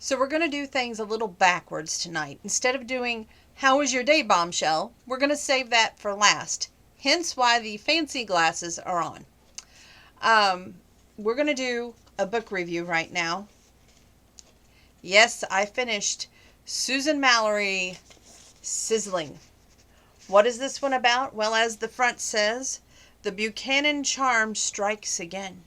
So we're going to do things a little backwards tonight. Instead of doing "How was your day, bombshell?" we're going to save that for last. Hence why the fancy glasses are on. We're going to do a book review right now. Yes, I finished Susan Mallery, Sizzling. What is this one about? Well, as the front says, the Buchanan charm strikes again.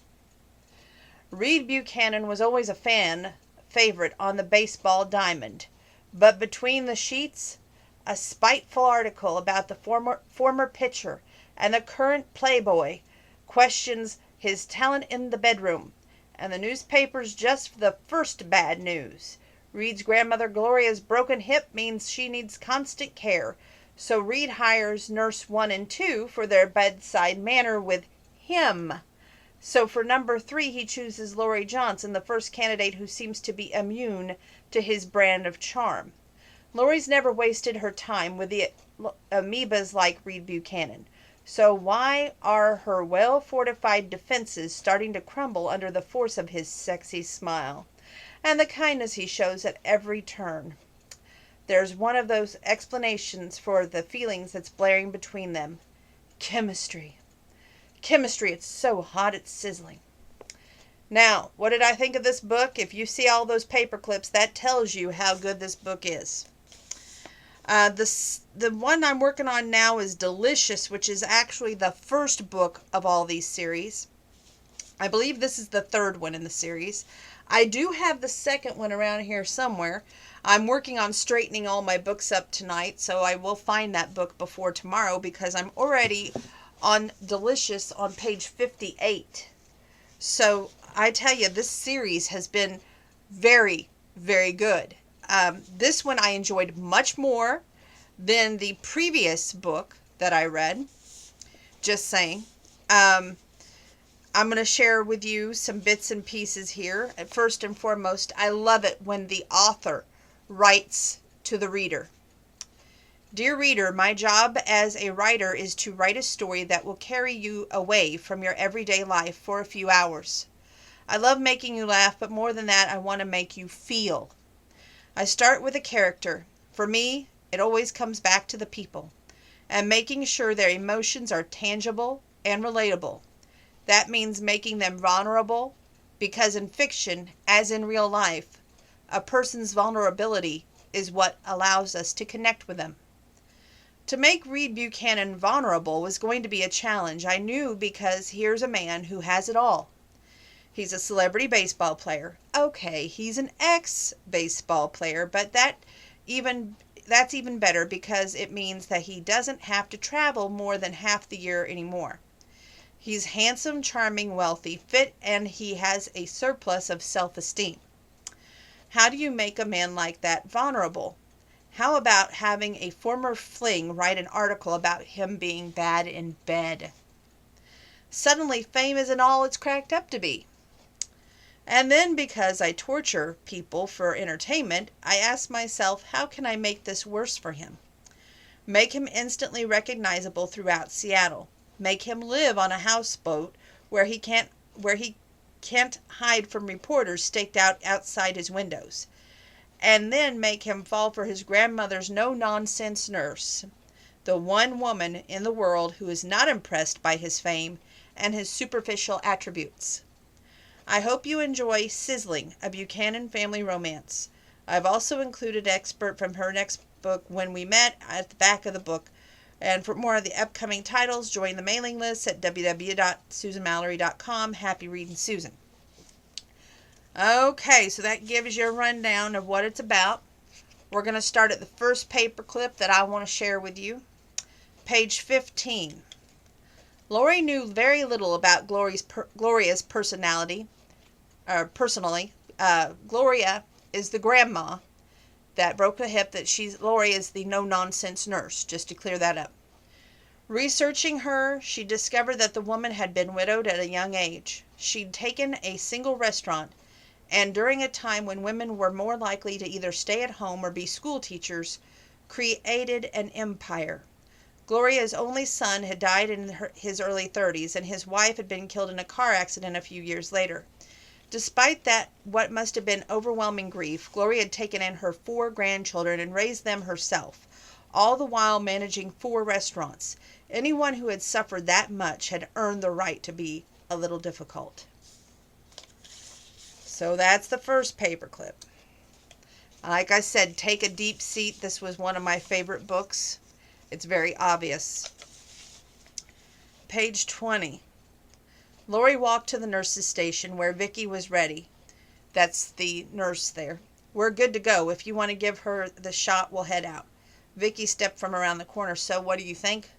Reed Buchanan was always a favorite on the baseball diamond, but between the sheets, a spiteful article about the former pitcher and the current playboy questions his talent in the bedroom, and the newspapers just the first bad news. Reed's grandmother Gloria's broken hip means she needs constant care, so Reed hires nurse 1 and 2 for their bedside manner with him. So for number 3, he chooses Laurie Johnson, the first candidate who seems to be immune to his brand of charm. Laurie's never wasted her time with the amoebas like Reed Buchanan. So why are her well-fortified defenses starting to crumble under the force of his sexy smile and the kindness he shows at every turn? There's one of those explanations for the feelings that's blaring between them. Chemistry. Chemistry, it's so hot it's sizzling. Now, what did I think of this book? If you see all those paper clips, that tells you how good this book is. The one I'm working on now is Delicious, which is actually the first book of all these series. I believe this is the third one in the series. I do have the second one around here somewhere. I'm working on straightening all my books up tonight, so I will find that book before tomorrow because I'm already on Delicious on page 58. So I tell you, this series has been very, very good. This one I enjoyed much more than the previous book that I read. Just saying. I'm going to share with you some bits and pieces here. First and foremost, I love it when the author writes to the reader. Dear reader, my job as a writer is to write a story that will carry you away from your everyday life for a few hours. I love making you laugh, but more than that, I want to make you feel. I start with a character. For me, it always comes back to the people, and making sure their emotions are tangible and relatable. That means making them vulnerable, because in fiction, as in real life, a person's vulnerability is what allows us to connect with them. To make Reed Buchanan vulnerable was going to be a challenge, I knew, because here's a man who has it all. He's a celebrity baseball player. Okay, he's an ex-baseball player, but that's even better because it means that he doesn't have to travel more than half the year anymore. He's handsome, charming, wealthy, fit, and he has a surplus of self-esteem. How do you make a man like that vulnerable? How about having a former fling write an article about him being bad in bed? Suddenly, fame isn't all it's cracked up to be. And then, because I torture people for entertainment, I ask myself, how can I make this worse for him? Make him instantly recognizable throughout Seattle. Make him live on a houseboat where he can't hide from reporters staked out outside his windows. And then make him fall for his grandmother's no-nonsense nurse, the one woman in the world who is not impressed by his fame and his superficial attributes. I hope you enjoy Sizzling, a Buchanan family romance. I've also included an excerpt from her next book, When We Met, at the back of the book. And for more of the upcoming titles, join the mailing list at www.susanmallery.com. Happy reading, Susan. Okay, so that gives you a rundown of what it's about. We're going to start at the first paper clip that I want to share with you. Page 15. Laurie knew very little about Gloria's personality. Personally, Gloria is the grandma that broke the hip. Laurie is the no-nonsense nurse, just to clear that up. Researching her, she discovered that the woman had been widowed at a young age. She'd taken a single restaurant, and during a time when women were more likely to either stay at home or be school teachers, created an empire. Gloria's only son had died in his early 30s, and his wife had been killed in a car accident a few years later. Despite that, what must have been overwhelming grief, Glory had taken in her 4 grandchildren and raised them herself, all the while managing 4 restaurants. Anyone who had suffered that much had earned the right to be a little difficult. So that's the first paperclip. Like I said, take a deep seat. This was one of my favorite books. It's very obvious. Page 20. Lori walked to the nurse's station where Vicky was ready. That's the nurse there. We're good to go. If you want to give her the shot, we'll head out. Vicky stepped from around the corner. So what do you think?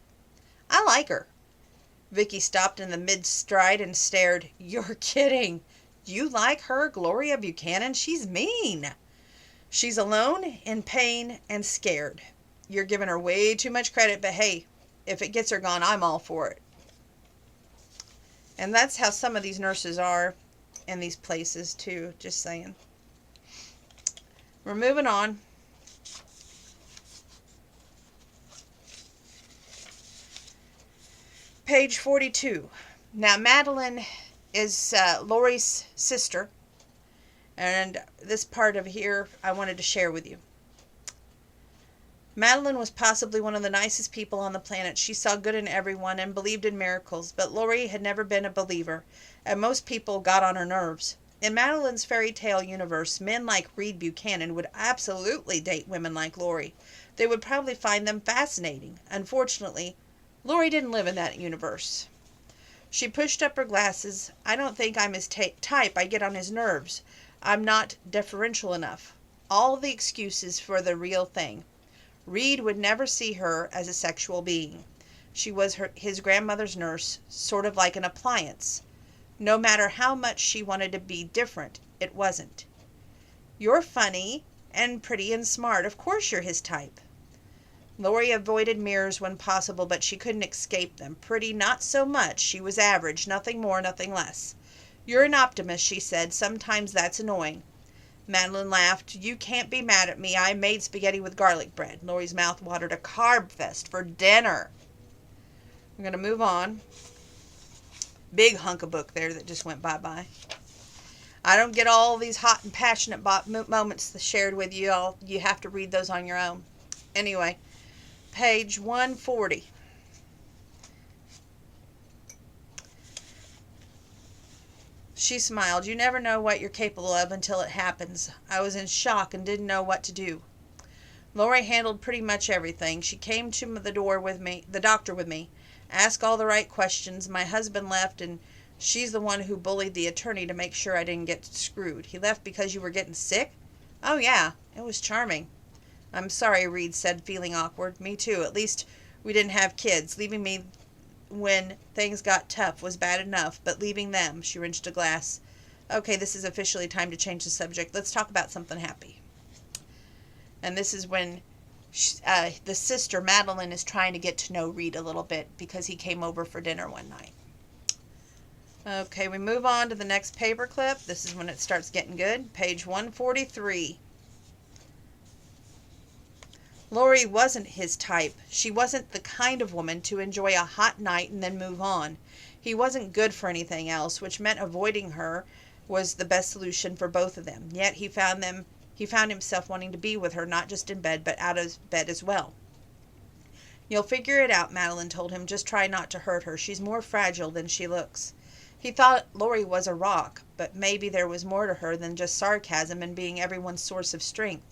I like her. Vicky stopped in the mid-stride and stared. You're kidding. You like her, Gloria Buchanan? She's mean. She's alone, in pain, and scared. You're giving her way too much credit, but hey, if it gets her gone, I'm all for it. And that's how some of these nurses are in these places too, just saying. We're moving on. Page 42. Now, Madeline is Lori's sister, and this part of here I wanted to share with you. Madeline was possibly one of the nicest people on the planet. She saw good in everyone and believed in miracles, but Lori had never been a believer, and most people got on her nerves. In Madeline's fairy tale universe, men like Reed Buchanan would absolutely date women like Lori. They would probably find them fascinating. Unfortunately, Lori didn't live in that universe. She pushed up her glasses. I don't think I'm his type. I get on his nerves. I'm not deferential enough. All the excuses for the real thing. Reed would never see her as a sexual being. She was his grandmother's nurse, sort of like an appliance. No matter how much she wanted to be different, it wasn't. You're funny and pretty and smart. Of course you're his type. Lori avoided mirrors when possible, but she couldn't escape them. Pretty, not so much. She was average, nothing more, nothing less. You're an optimist, she said. Sometimes that's annoying. Madeline laughed. You can't be mad at me. I made spaghetti with garlic bread. Lori's mouth watered. A carb fest for dinner. We're going to move on. Big hunk of book there that just went bye-bye. I don't get all these hot and passionate moments shared with you. You have to read those on your own. Anyway, page 140. She smiled. You never know what you're capable of until it happens. I was in shock and didn't know what to do. Lori handled pretty much everything. She came to the doctor with me, asked all the right questions. My husband left, and she's the one who bullied the attorney to make sure I didn't get screwed. He left because you were getting sick? Oh, yeah. It was charming. I'm sorry, Reed said, feeling awkward. Me too. At least we didn't have kids. Leaving me when things got tough was bad enough, but leaving them, she wrenched a glass. Okay, this is officially time to change the subject. Let's talk about something happy. And this is when the sister, Madeline, is trying to get to know Reed a little bit because he came over for dinner one night. Okay, we move on to the next paperclip. This is when it starts getting good. Page 143. Lori wasn't his type. She wasn't the kind of woman to enjoy a hot night and then move on. He wasn't good for anything else, which meant avoiding her was the best solution for both of them. Yet he found himself wanting to be with her, not just in bed, but out of bed as well. You'll figure it out, Madeline told him. Just try not to hurt her. She's more fragile than she looks. He thought Lori was a rock, but maybe there was more to her than just sarcasm and being everyone's source of strength.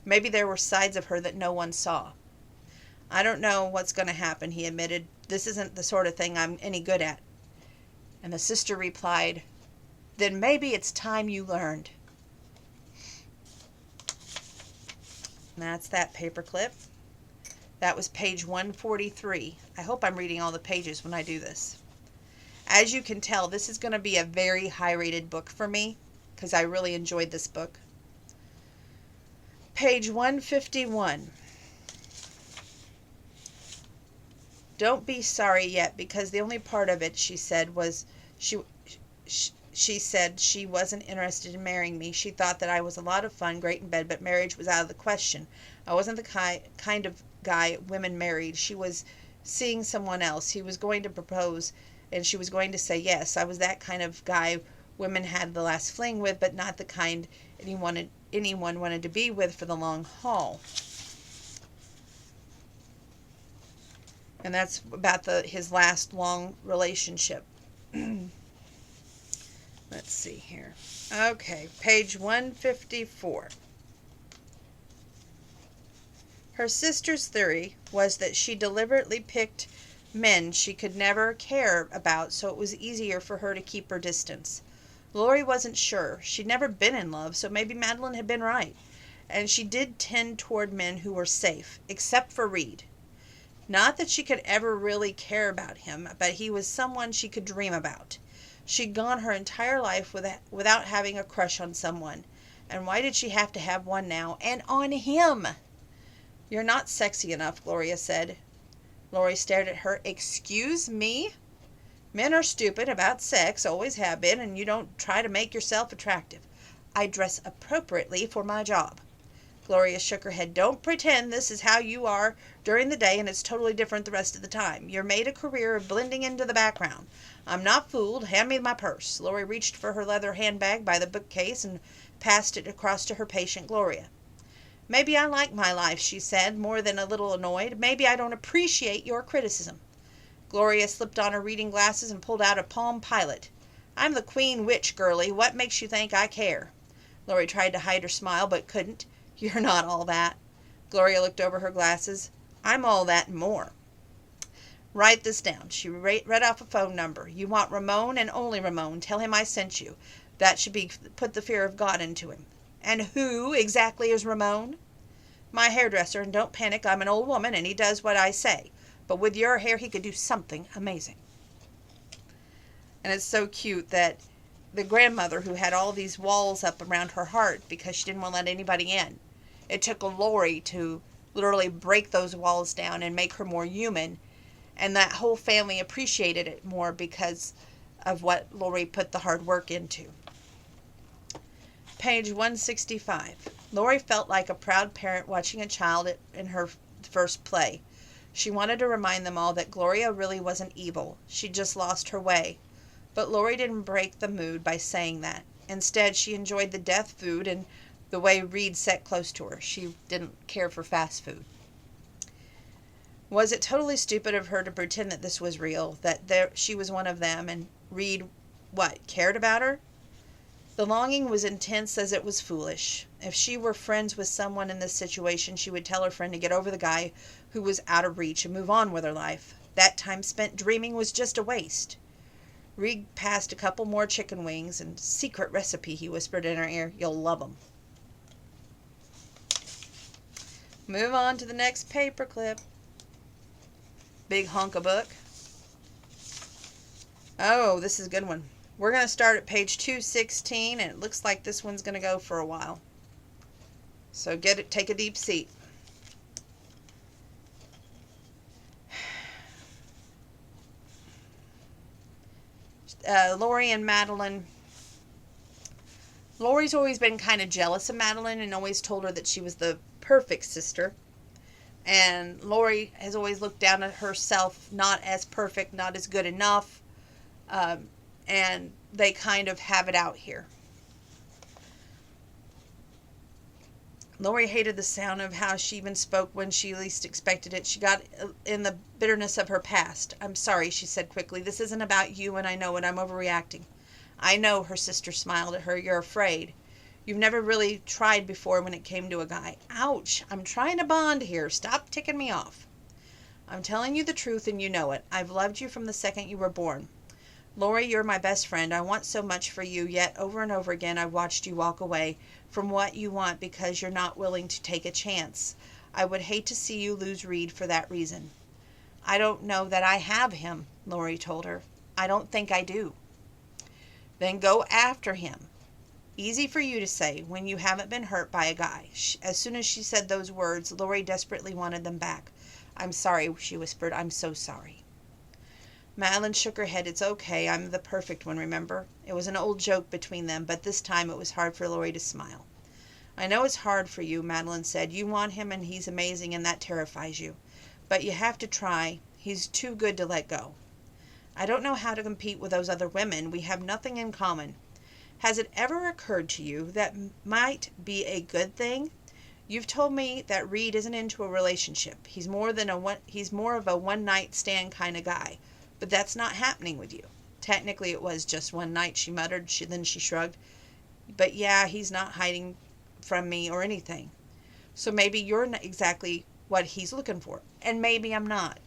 Maybe there were sides of her that no one saw. I don't know what's going to happen, he admitted. This isn't the sort of thing I'm any good at. And the sister replied, then maybe it's time you learned. And that's that paperclip. That was page 143. I hope I'm reading all the pages when I do this. As you can tell, this is going to be a very high-rated book for me because I really enjoyed this book. Page 151. Don't be sorry yet, because the only part of it, she said, was she said she wasn't interested in marrying me. She thought that I was a lot of fun, great in bed, but marriage was out of the question. I wasn't the kind of guy women married. She was seeing someone else. He was going to propose, and she was going to say yes. I was that kind of guy women had the last fling with, but not the kind anyone wanted to be with for the long haul. And that's about his last long relationship. Let's see here. Okay, page 154. Her sister's theory was that she deliberately picked men she could never care about so it was easier for her to keep her distance. Lori wasn't sure. She'd never been in love, so maybe Madeline had been right. And she did tend toward men who were safe, except for Reed. Not that she could ever really care about him, but he was someone she could dream about. She'd gone her entire life without having a crush on someone. And why did she have to have one now? And on him! "You're not sexy enough," Gloria said. Lori stared at her. "Excuse me? Men are stupid about sex, always have been, and you don't try to make yourself attractive. I dress appropriately for my job." Gloria shook her head. "Don't pretend this is how you are during the day and it's totally different the rest of the time. You're made a career of blending into the background. I'm not fooled. Hand me my purse." Lori reached for her leather handbag by the bookcase and passed it across to her patient Gloria. "Maybe I like my life," she said, more than a little annoyed. "Maybe I don't appreciate your criticism." Gloria slipped on her reading glasses and pulled out a Palm Pilot. "I'm the Queen Witch, girlie. What makes you think I care?" Lori tried to hide her smile, but couldn't. "You're not all that." Gloria looked over her glasses. "I'm all that and more." "Write this down." She read off a phone number. "You want Ramon and only Ramon. Tell him I sent you. That should put the fear of God into him." "And who exactly is Ramon?" "My hairdresser, and don't panic. I'm an old woman, and he does what I say. But with your hair, he could do something amazing." And it's so cute that the grandmother who had all these walls up around her heart because she didn't want to let anybody in, it took Lori to literally break those walls down and make her more human. And that whole family appreciated it more because of what Lori put the hard work into. Page 165. Lori felt like a proud parent watching a child in her first play. She wanted to remind them all that Gloria really wasn't evil. She just lost her way. But Lori didn't break the mood by saying that. Instead, she enjoyed the death food and the way Reed sat close to her. She didn't care for fast food. Was it totally stupid of her to pretend that this was real, that she was one of them, and Reed, cared about her? The longing was intense as it was foolish. If she were friends with someone in this situation, she would tell her friend to get over the guy who was out of reach and move on with her life. That time spent dreaming was just a waste. Reed passed a couple more chicken wings, and "secret recipe," he whispered in her ear. "You'll love 'em." Move on to the next paperclip. Big hunk of book. Oh, this is a good one. We're going to start at page 216, and it looks like this one's going to go for a while. So take a deep seat. Lori and Madeline. Lori's always been kind of jealous of Madeline and always told her that she was the perfect sister. And Lori has always looked down at herself, not as perfect, not as good enough. And they kind of have it out here. Lori hated the sound of how she even spoke when she least expected it. She got in the bitterness of her past. "I'm sorry," she said quickly. "This isn't about you, and I know it. I'm overreacting." "I know," her sister smiled at her. "You're afraid. You've never really tried before when it came to a guy." "Ouch! I'm trying to bond here. Stop ticking me off." "I'm telling you the truth, and you know it. I've loved you from the second you were born. Lori, you're my best friend. I want so much for you, yet over and over again I've watched you walk away from what you want because you're not willing to take a chance. I would hate to see you lose Reed for that reason." "I don't know that I have him," Lori told her. "I don't think I do." "Then go after him. Easy for you to say when you haven't been hurt by a guy." As soon as she said those words, Lori desperately wanted them back. "I'm sorry," she whispered. "I'm so sorry." Madeline shook her head. "It's okay. I'm the perfect one, remember?" It was an old joke between them, but this time it was hard for Lori to smile. "I know it's hard for you," Madeline said. "You want him and he's amazing and that terrifies you. But you have to try. He's too good to let go." "I don't know how to compete with those other women. We have nothing in common." Has it ever occurred to you that might be a good thing? You've told me that Reed isn't into a relationship. He's more of a one-night stand kind of guy. But that's not happening with you. Technically, it was just one night, she muttered. Then she shrugged. But yeah, he's not hiding from me or anything. So maybe you're not exactly what he's looking for. And maybe I'm not.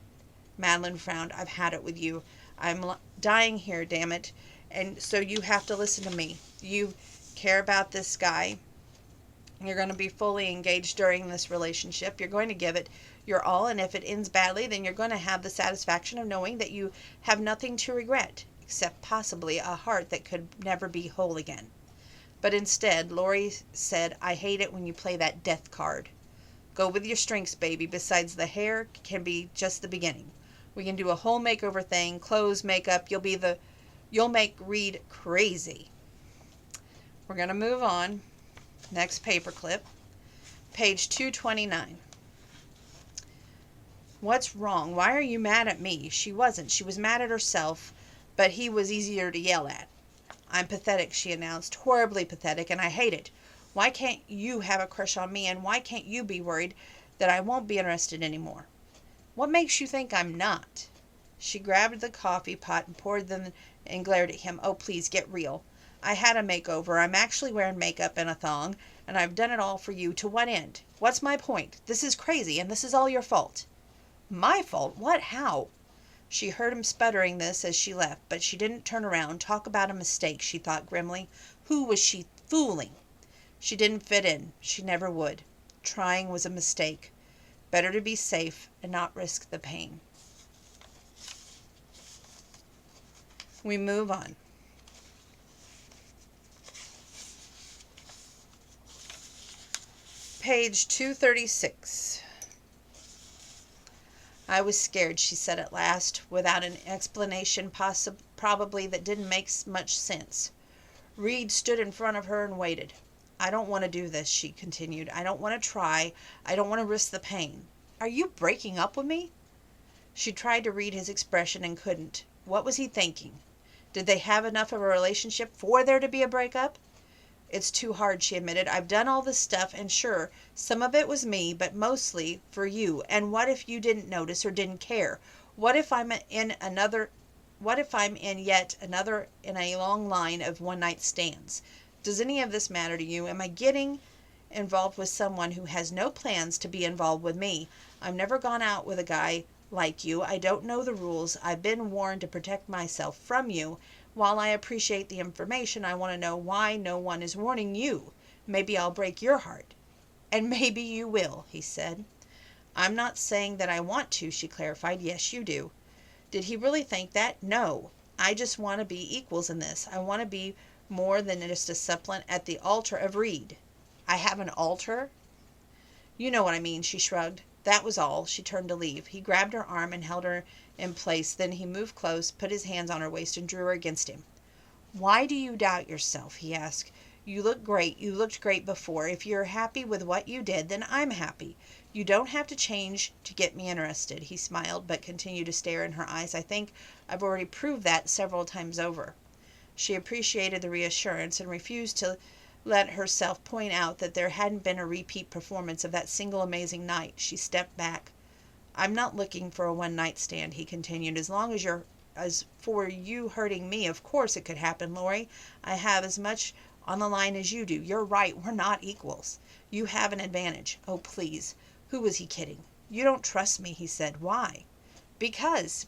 Madeline frowned. I've had it with you. I'm dying here, damn it. And so you have to listen to me. You care about this guy. You're going to be fully engaged during this relationship. You're going to give it your all, and if it ends badly, then you're going to have the satisfaction of knowing that you have nothing to regret, except possibly a heart that could never be whole again. But instead, Lori said, I hate it when you play that death card. Go with your strengths, baby. Besides, the hair can be just the beginning. We can do a whole makeover thing, clothes, makeup. You'll make Reed crazy. We're going to move on. Next paperclip. Page 229. What's wrong? Why are you mad at me? She wasn't. She was mad at herself, but he was easier to yell at. I'm pathetic, she announced. Horribly pathetic, and I hate it. Why can't you have a crush on me, and why can't you be worried that I won't be interested anymore? What makes you think I'm not? She grabbed the coffee pot and poured them and glared at him. Oh, please, get real. I had a makeover. I'm actually wearing makeup and a thong, and I've done it all for you. To what end? What's my point? This is crazy, and this is all your fault. My fault? What? How? She heard him sputtering this as she left, but she didn't turn around. Talk about a mistake, she thought grimly. Who was she fooling? She didn't fit in. She never would. Trying was a mistake. Better to be safe and not risk the pain. We move on. Page 236. I was scared, she said at last, without an explanation probably that didn't make much sense. Reed stood in front of her and waited. I don't want to do this, she continued. I don't want to try. I don't want to risk the pain. Are you breaking up with me? She tried to read his expression and couldn't. What was he thinking? Did they have enough of a relationship for there to be a breakup? It's too hard, she admitted. I've done all this stuff, and sure, some of it was me, but mostly for you. And what if you didn't notice or didn't care? What if I'm in yet another in a long line of one-night stands? Does any of this matter to you? Am I getting involved with someone who has no plans to be involved with me? I've never gone out with a guy like you. I don't know the rules. I've been warned to protect myself from you. While I appreciate the information, I want to know why no one is warning you. Maybe I'll break your heart. And maybe you will, he said. I'm not saying that I want to, she clarified. Yes, you do. Did he really think that? No. I just want to be equals in this. I want to be more than just a suppliant at the altar of Reed. I have an altar? You know what I mean, she shrugged. That was all. She turned to leave. He grabbed her arm and held her in place. Then he moved close, put his hands on her waist, and drew her against him. Why do you doubt yourself? He asked. You look great. You looked great before. If you're happy with what you did, then I'm happy. You don't have to change to get me interested. He smiled, but continued to stare in her eyes. I think I've already proved that several times over. She appreciated the reassurance and refused to let herself point out that there hadn't been a repeat performance of that single amazing night. She stepped back. I'm not looking for a one-night stand, he continued. As for you hurting me, of course it could happen, Lori. I have as much on the line as you do. You're right. We're not equals. You have an advantage. Oh, please. Who was he kidding? You don't trust me, he said. Why? Because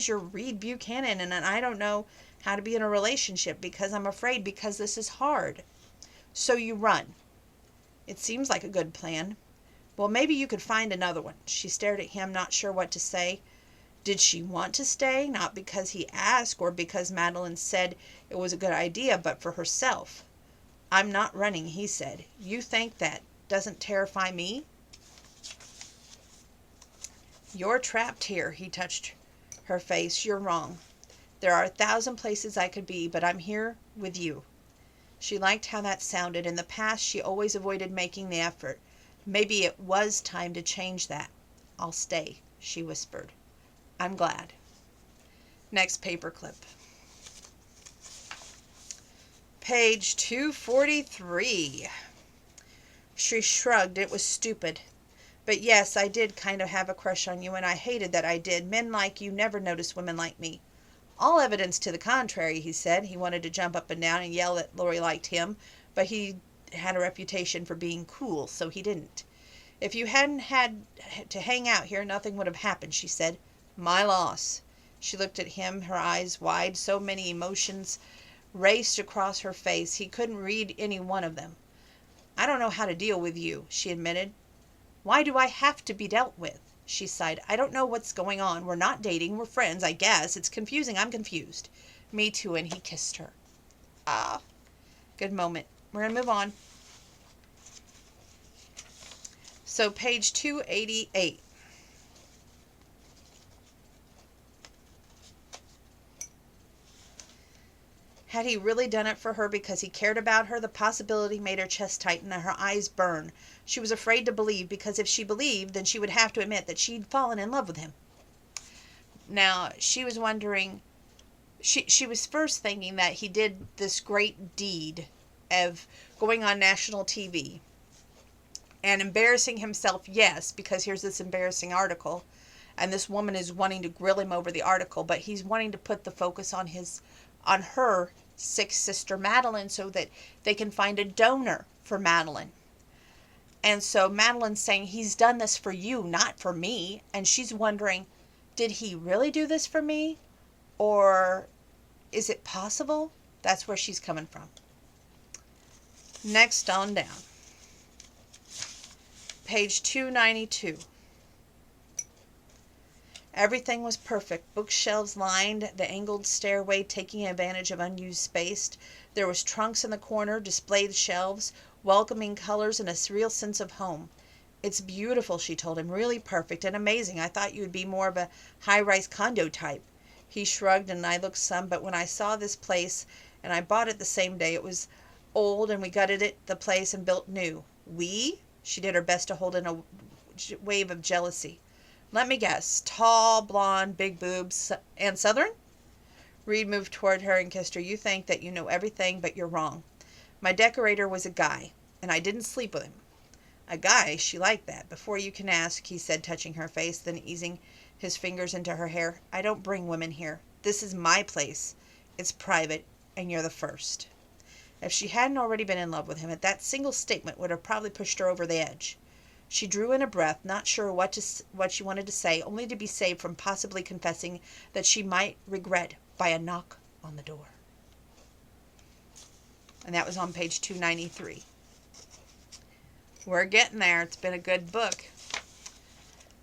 you're Reed Buchanan, and I don't know how to be in a relationship, because I'm afraid, because this is hard. So you run. It seems like a good plan. Well, maybe you could find another one. She stared at him, not sure what to say. Did she want to stay? Not because he asked or because Madeline said it was a good idea, but for herself. I'm not running, he said. You think that doesn't terrify me? You're trapped here, he touched her face. You're wrong. There are 1,000 places I could be, but I'm here with you. She liked how that sounded. In the past, she always avoided making the effort. Maybe it was time to change that. I'll stay, she whispered. I'm glad. Next paperclip. Page 243. She shrugged. It was stupid. But yes, I did kind of have a crush on you, and I hated that I did. Men like you never notice women like me. All evidence to the contrary, he said. He wanted to jump up and down and yell that Lori liked him, but he had a reputation for being cool, so he didn't. If you hadn't had to hang out here, nothing would have happened, she said. My loss. She looked at him, her eyes wide. So many emotions raced across her face. He couldn't read any one of them. I don't know how to deal with you, she admitted. Why do I have to be dealt with? She sighed. I don't know what's going on. We're not dating. We're friends, I guess. It's confusing. I'm confused. Me too. And he kissed her. Ah, good moment. We're going to move on. So page 288. Had he really done it for her because he cared about her? The possibility made her chest tighten and her eyes burn. She was afraid to believe, because if she believed, then she would have to admit that she'd fallen in love with him. Now, she was wondering, she was first thinking that he did this great deed of going on national TV and embarrassing himself, yes, because here's this embarrassing article, and this woman is wanting to grill him over the article, but he's wanting to put the focus on her sick sister Madeline so that they can find a donor for Madeline. And so Madeline's saying, he's done this for you, not for me. And she's wondering, did he really do this for me? Or is it possible? That's where she's coming from. Next on down. Page 292. Everything was perfect. Bookshelves lined the angled stairway, taking advantage of unused space. There was trunks in the corner, displayed shelves, welcoming colors, and a surreal sense of home. It's beautiful, she told him. Really perfect and amazing. I thought you would be more of a high-rise condo type. He shrugged, and I looked some, but when I saw this place, and I bought it the same day, it was old, and we gutted the place and built new. We? She did her best to hold in a wave of jealousy. Let me guess. Tall, blonde, big boobs, and Southern? Reed moved toward her and kissed her. You think that you know everything, but you're wrong. My decorator was a guy, and I didn't sleep with him. A guy? She liked that. Before you can ask, he said, touching her face, then easing his fingers into her hair. I don't bring women here. This is my place. It's private, and you're the first. If she hadn't already been in love with him, that single statement would have probably pushed her over the edge. She drew in a breath, not sure what she wanted to say, only to be saved from possibly confessing that she might regret by a knock on the door. And that was on page 293. We're getting there. It's been a good book.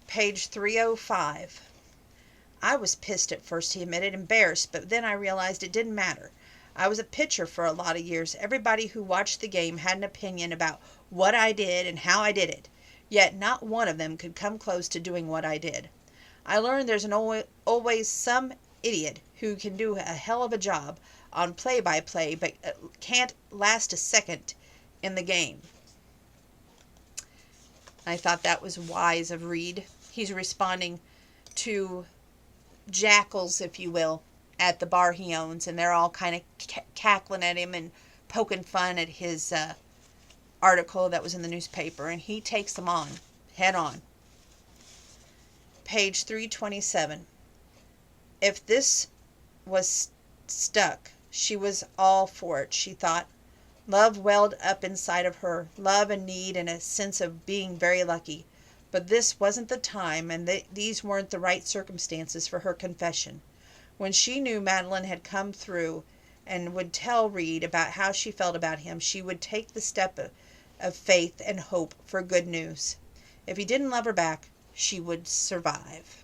Page 305. I was pissed at first, he admitted, embarrassed, but then I realized it didn't matter. I was a pitcher for a lot of years. Everybody who watched the game had an opinion about what I did and how I did it. Yet not one of them could come close to doing what I did. I learned there's always some idiot who can do a hell of a job on play-by-play, but can't last a second in the game. I thought that was wise of Reed. He's responding to jackals, if you will, at the bar he owns, and they're all kind of cackling at him and poking fun at his article that was in the newspaper, and he takes them on, head on. Page 327. If this was stuck, she was all for it, she thought. Love welled up inside of her, love and need and a sense of being very lucky. But this wasn't the time, and these weren't the right circumstances for her confession. When she knew Madeline had come through and would tell Reed about how she felt about him, she would take the step of faith and hope for good news. If he didn't love her back, she would survive.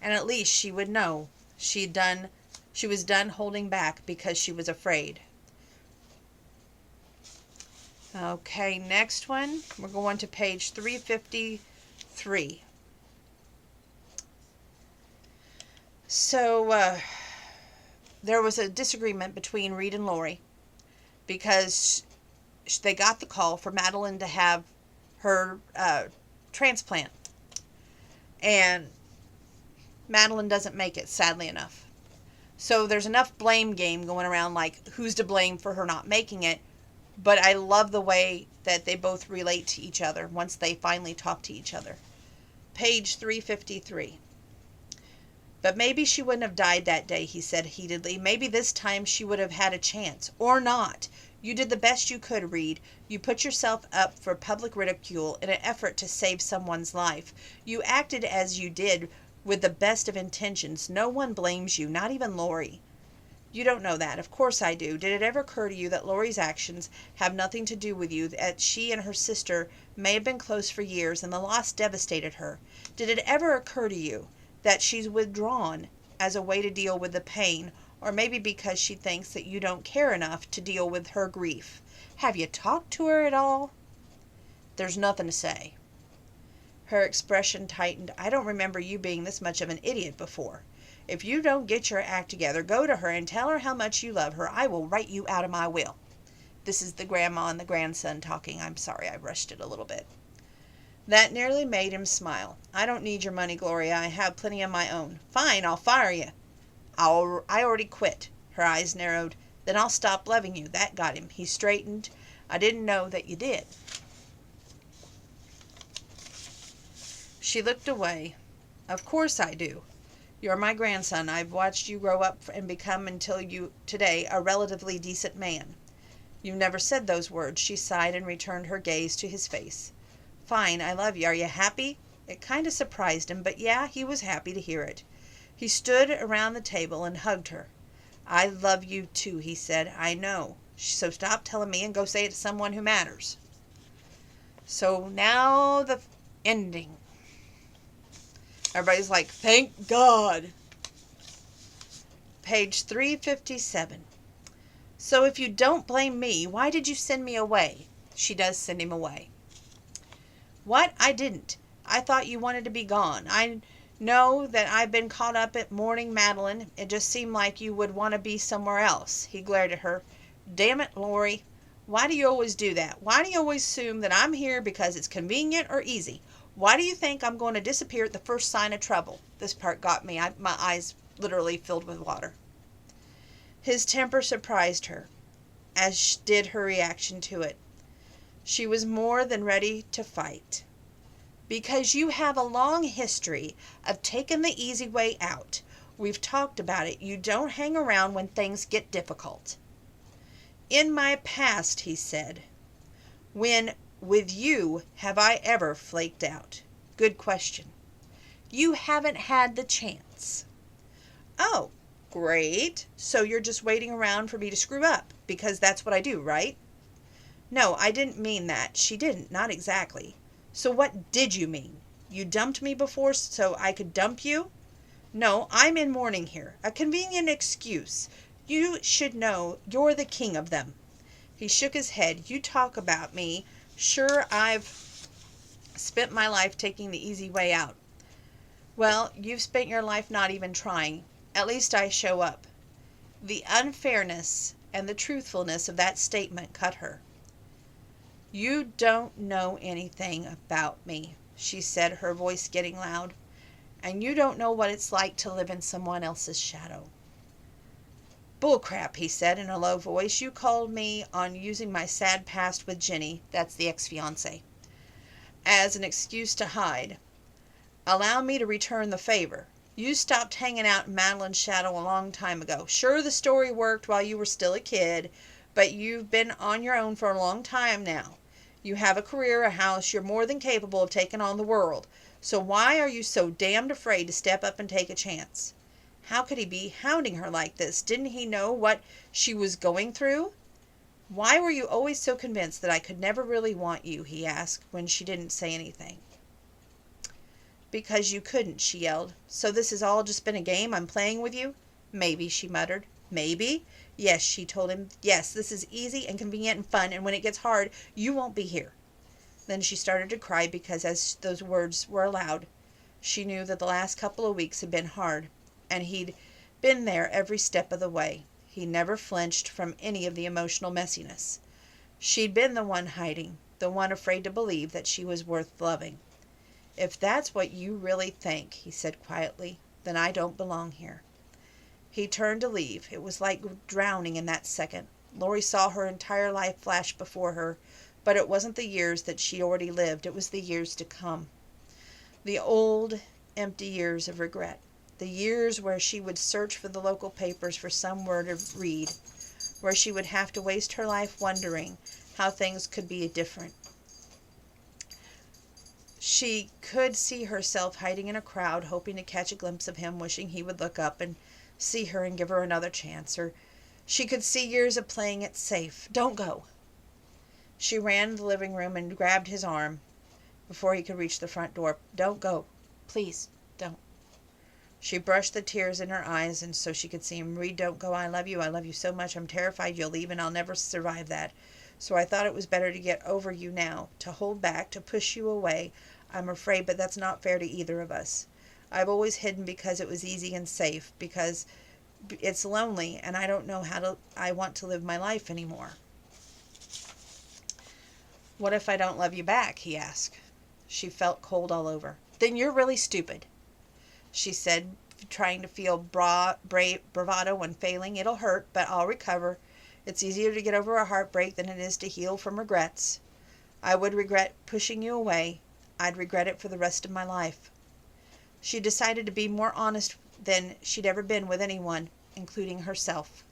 And at least she would know she was done holding back because she was afraid. Okay, next one. We're going to page 353. So, there was a disagreement between Reed and Lori because they got the call for Madeline to have her transplant. And Madeline doesn't make it, sadly enough. So there's enough blame game going around, like who's to blame for her not making it. But I love the way that they both relate to each other once they finally talk to each other. Page 353. But maybe she wouldn't have died that day, he said heatedly. Maybe this time she would have had a chance. Or not. You did the best you could, Reed. You put yourself up for public ridicule in an effort to save someone's life. You acted as you did with the best of intentions. No one blames you, not even Lori. You don't know that. Of course I do. Did it ever occur to you that Lori's actions have nothing to do with you, that she and her sister may have been close for years and the loss devastated her? Did it ever occur to you that she's withdrawn as a way to deal with the pain, or maybe because she thinks that you don't care enough to deal with her grief? Have you talked to her at all? There's nothing to say. Her expression tightened. I don't remember you being this much of an idiot before. If you don't get your act together, go to her and tell her how much you love her. I will write you out of my will. This is the grandma and the grandson talking. I'm sorry, I rushed it a little bit. That nearly made him smile. I don't need your money, Gloria. I have plenty of my own. Fine, I'll fire you. I already quit. Her eyes narrowed. Then I'll stop loving you. That got him. He straightened. I didn't know that you did. She looked away. Of course I do. You're my grandson. I've watched you grow up and become, until you today, a relatively decent man. You never said those words. She sighed and returned her gaze to his face. Fine, I love you. Are you happy? It kind of surprised him, but yeah, he was happy to hear it. He stood around the table and hugged her. I love you too, he said. I know. So stop telling me and go say it to someone who matters. So now the ending. Everybody's like, thank God. Page 357. So if you don't blame me, why did you send me away? She does send him away. What? I didn't. I thought you wanted to be gone. I know that I've been caught up at mourning Madeline. It just seemed like you would want to be somewhere else. He glared at her. Damn it, Lori. Why do you always do that? Why do you always assume that I'm here because it's convenient or easy? Why do you think I'm going to disappear at the first sign of trouble? This part got me. My eyes literally filled with water. His temper surprised her, as did her reaction to it. She was more than ready to fight. Because you have a long history of taking the easy way out. We've talked about it. You don't hang around when things get difficult. In my past, he said, when with you have I ever flaked out? Good question. You haven't had the chance. Oh, great. So you're just waiting around for me to screw up, because that's what I do, right? No, I didn't mean that. She didn't, not exactly. So what did you mean? You dumped me before so I could dump you? No, I'm in mourning here. A convenient excuse. You should know you're the king of them. He shook his head. You talk about me. Sure, I've spent my life taking the easy way out. Well, you've spent your life not even trying. At least I show up. The unfairness and the truthfulness of that statement cut her. You don't know anything about me, she said, her voice getting loud. And you don't know what it's like to live in someone else's shadow. Bullcrap, he said in a low voice. You called me on using my sad past with Jenny, that's the ex-fiancée, as an excuse to hide. Allow me to return the favor. You stopped hanging out in Madeline's shadow a long time ago. Sure, the story worked while you were still a kid, but you've been on your own for a long time now. You have a career, a house. You're more than capable of taking on the world. So why are you so damned afraid to step up and take a chance? How could he be hounding her like this? Didn't he know what she was going through? Why were you always so convinced that I could never really want you? He asked when she didn't say anything. Because you couldn't, she yelled. So this has all just been a game I'm playing with you? Maybe, she muttered. Maybe? Yes, she told him. Yes, this is easy and convenient and fun, and when it gets hard, you won't be here. Then she started to cry because as those words were aloud, she knew that the last couple of weeks had been hard, and he'd been there every step of the way. He never flinched from any of the emotional messiness. She'd been the one hiding, the one afraid to believe that she was worth loving. If that's what you really think, he said quietly, then I don't belong here. He turned to leave. It was like drowning in that second. Lori saw her entire life flash before her, but it wasn't the years that she already lived. It was the years to come. The old, empty years of regret. The years where she would search for the local papers for some word to read, where she would have to waste her life wondering how things could be different. She could see herself hiding in a crowd, hoping to catch a glimpse of him, wishing he would look up and see her and give her another chance. Or she could see years of playing it safe. Don't go. She ran to the living room and grabbed his arm before he could reach the front door. Don't go. Please, don't. She brushed the tears in her eyes and so she could see him. Reed, don't go. I love you. I love you so much. I'm terrified you'll leave and I'll never survive that. So I thought it was better to get over you now, to hold back, to push you away. I'm afraid, but that's not fair to either of us. I've always hidden because it was easy and safe, because it's lonely and I don't know I want to live my life anymore. What if I don't love you back? He asked. She felt cold all over. Then you're really stupid, she said, trying to feel bravado when failing. It'll hurt, but I'll recover. It's easier to get over a heartbreak than it is to heal from regrets. I would regret pushing you away. I'd regret it for the rest of my life. She decided to be more honest than she'd ever been with anyone, including herself.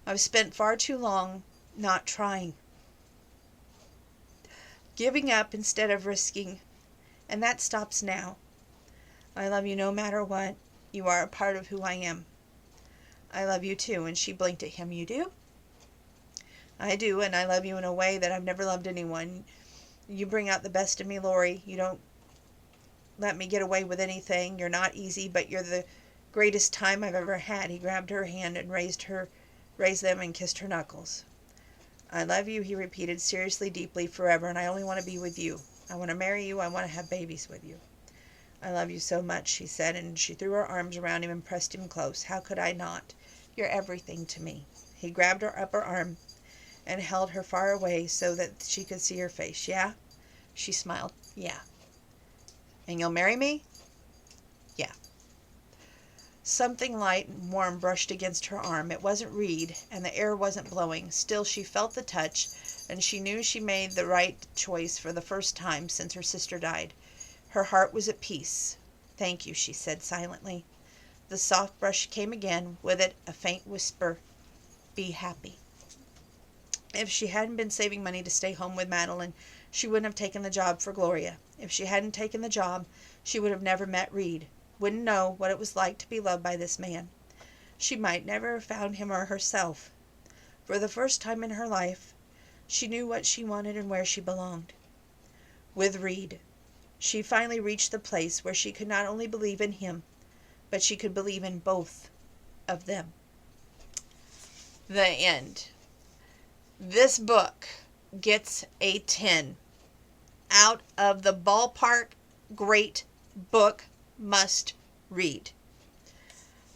I've spent far too long not trying, giving up instead of risking, and that stops now. I love you no matter what. You are a part of who I am. I love you too. And she blinked at him. You do? I do, and I love you in a way that I've never loved anyone. You bring out the best in me, Lori. You don't let me get away with anything. You're not easy, but you're the greatest time I've ever had. He grabbed her hand and raised them and kissed her knuckles. I love you, he repeated seriously, deeply, forever, and I only want to be with you. I want to marry you. I want to have babies with you. I love you so much, she said, and she threw her arms around him and pressed him close. How could I not? You're everything to me. He grabbed her upper arm and held her far away so that she could see her face. Yeah? She smiled. Yeah. And you'll marry me? Yeah. Something light and warm brushed against her arm. It wasn't Reed, and the air wasn't blowing. Still, she felt the touch, and she knew she made the right choice for the first time since her sister died. Her heart was at peace. Thank you, she said silently. The soft brush came again, with it a faint whisper. Be happy. If she hadn't been saving money to stay home with Madeline, she wouldn't have taken the job for Gloria. If she hadn't taken the job, she would have never met Reed. Wouldn't know what it was like to be loved by this man. She might never have found him or herself. For the first time in her life, she knew what she wanted and where she belonged. With Reed, she finally reached the place where she could not only believe in him, but she could believe in both of them. The end. This book gets a 10 out of the ballpark. Great book, must read.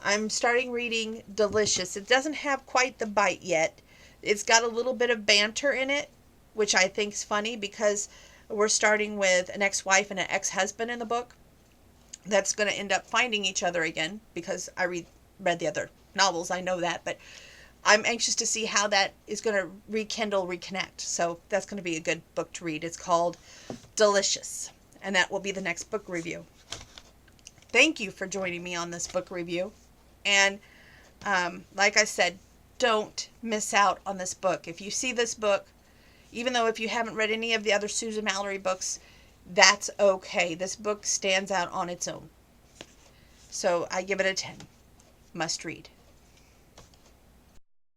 I'm starting reading Delicious. It doesn't have quite the bite yet. It's got a little bit of banter in it, which I think is funny because we're starting with an ex-wife and an ex-husband in the book that's going to end up finding each other again, because I read the other novels, I know that, but I'm anxious to see how that is going to reconnect. So that's going to be a good book to read. It's called Delicious, and that will be the next book review. Thank you for joining me on this book review. And like I said, don't miss out on this book. If you see this book, even though if you haven't read any of the other Susan Mallery books, that's okay. This book stands out on its own. So I give it a 10. Must read.